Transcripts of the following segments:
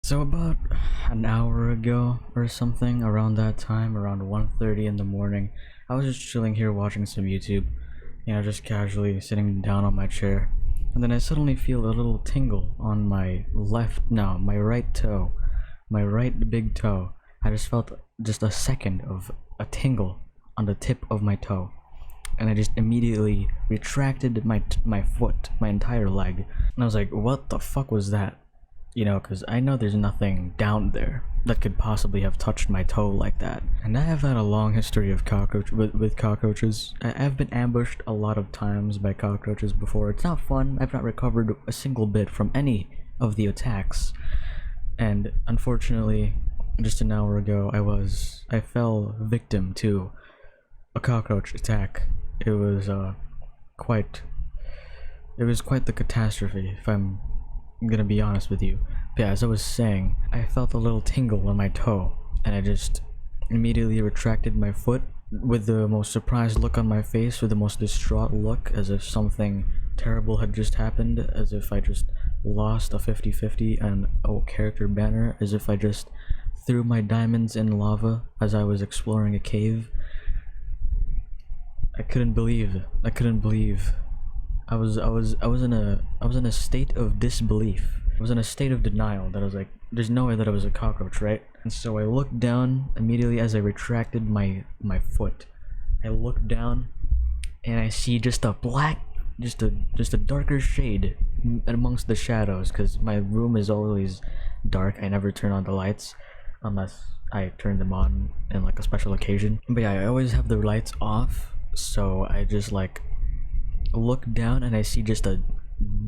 So about an hour ago or something, around that time, around 1:30 in the morning, I was just chilling here watching some YouTube, just casually sitting down on my chair, and then I suddenly feel a little tingle on my my right toe, my right big toe. I just felt just a second of a tingle on the tip of my toe, and I just immediately retracted my foot, my entire leg, and I was like, what the fuck was that? Because I know there's nothing down there that could possibly have touched my toe like that. And I have had a long history of with cockroaches. I've been ambushed a lot of times by cockroaches before. It's not fun. I've not recovered a single bit from any of the attacks. And unfortunately, just an hour ago, I fell victim to a cockroach attack. It was quite the catastrophe, if I'm gonna be honest with you. But yeah, as I was saying, I felt a little tingle on my toe, and I just immediately retracted my foot with the most surprised look on my face, with the most distraught look, as if something terrible had just happened, as if I just lost a 50-50 and a character banner, as if I just threw my diamonds in lava as I was exploring a cave. I couldn't believe I was in a state of disbelief. I was in a state of denial that I was like, there's no way that it was a cockroach, right? And so I looked down immediately as I retracted my foot. I looked down and I see just a darker shade amongst the shadows, because my room is always dark. I never turn on the lights unless I turn them on in like a special occasion. But yeah, I always have the lights off, so I just like look down and I see just a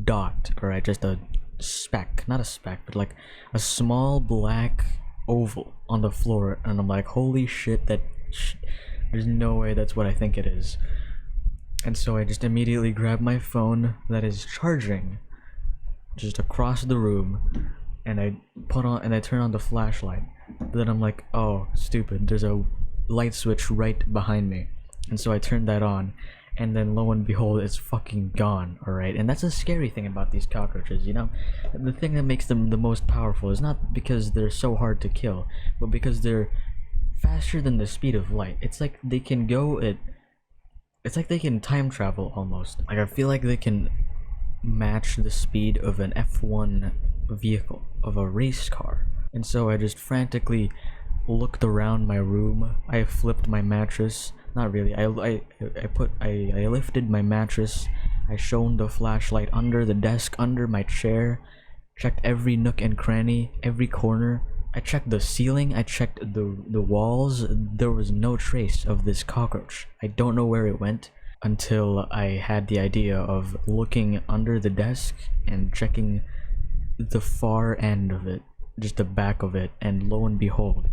dot, or just a speck, not a speck, but like a small black oval on the floor, and I'm like, holy shit, there's no way that's what I think it is. And so I just immediately grab my phone that is charging just across the room, and I turn on the flashlight. But then I'm like, oh, stupid, there's a light switch right behind me, and so I turned that on. And then lo and behold, it's fucking gone, alright? And that's a scary thing about these cockroaches, The thing that makes them the most powerful is not because they're so hard to kill, but because they're faster than the speed of light. It's like they can time travel almost. Like, I feel like they can match the speed of an F1 vehicle, of a race car. And so I just frantically looked around my room. I flipped my mattress. Not really. I lifted my mattress. I shone the flashlight under the desk, under my chair. Checked every nook and cranny, every corner. I checked the ceiling. I checked the walls. There was no trace of this cockroach. I don't know where it went until I had the idea of looking under the desk and checking the far end of it, just the back of it, and lo and behold,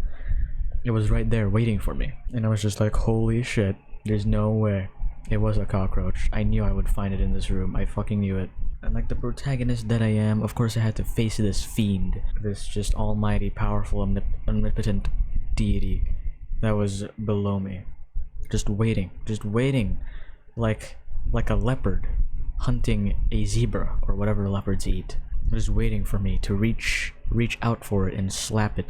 it was right there waiting for me. And I was just like, holy shit, there's no way it was a cockroach. I knew I would find it in this room. I fucking knew it. And like the protagonist that I am, of course I had to face this fiend, this just almighty, powerful, omnipotent deity that was below me. Just waiting, like a leopard hunting a zebra, or whatever leopards eat. Just waiting for me to reach out for it and slap it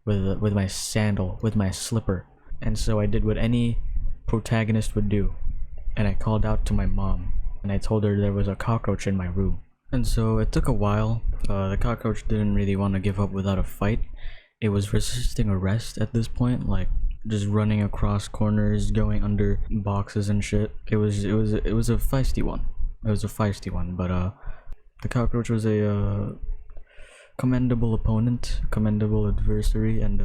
with my sandal, with my slipper. And so I did what any protagonist would do, and I called out to my mom, and I told her there was a cockroach in my room. And so it took a while. The cockroach didn't really want to give up without a fight. It was resisting arrest at this point, like just running across corners, going under boxes and shit. It was a feisty one. But the cockroach was a commendable opponent, commendable adversary, and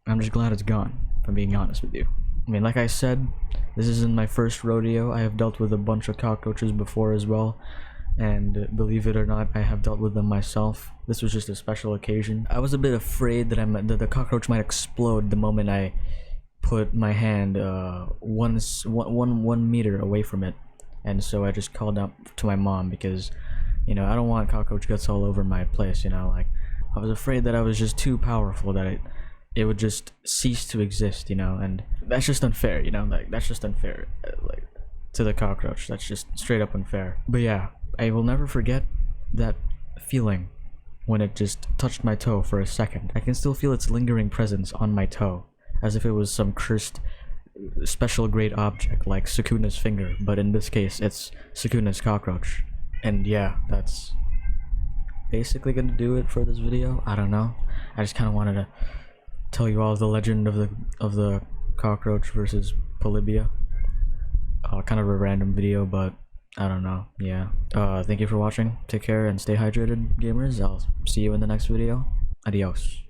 I'm just glad it's gone, if I'm being honest with you. I mean, like I said, this isn't my first rodeo. I have dealt with a bunch of cockroaches before as well, and believe it or not, I have dealt with them myself. This was just a special occasion. I was a bit afraid that the cockroach might explode the moment I put my hand 1 meter away from it, and so I just called out to my mom, because I don't want cockroach guts all over my place, like I was afraid that I was just too powerful, that it would just cease to exist, and that's just unfair, like that's just unfair, like to the cockroach. That's just straight up unfair. But yeah, I will never forget that feeling when it just touched my toe for a second. I can still feel its lingering presence on my toe, as if it was some cursed special grade object like Sukuna's finger, but in this case it's Sukuna's cockroach. And yeah, that's basically gonna do it for this video. I don't know. I just kind of wanted to tell you all the legend of the cockroach versus Polybia. Kind of a random video, but I don't know. Yeah. Thank you for watching. Take care and stay hydrated, gamers. I'll see you in the next video. Adios.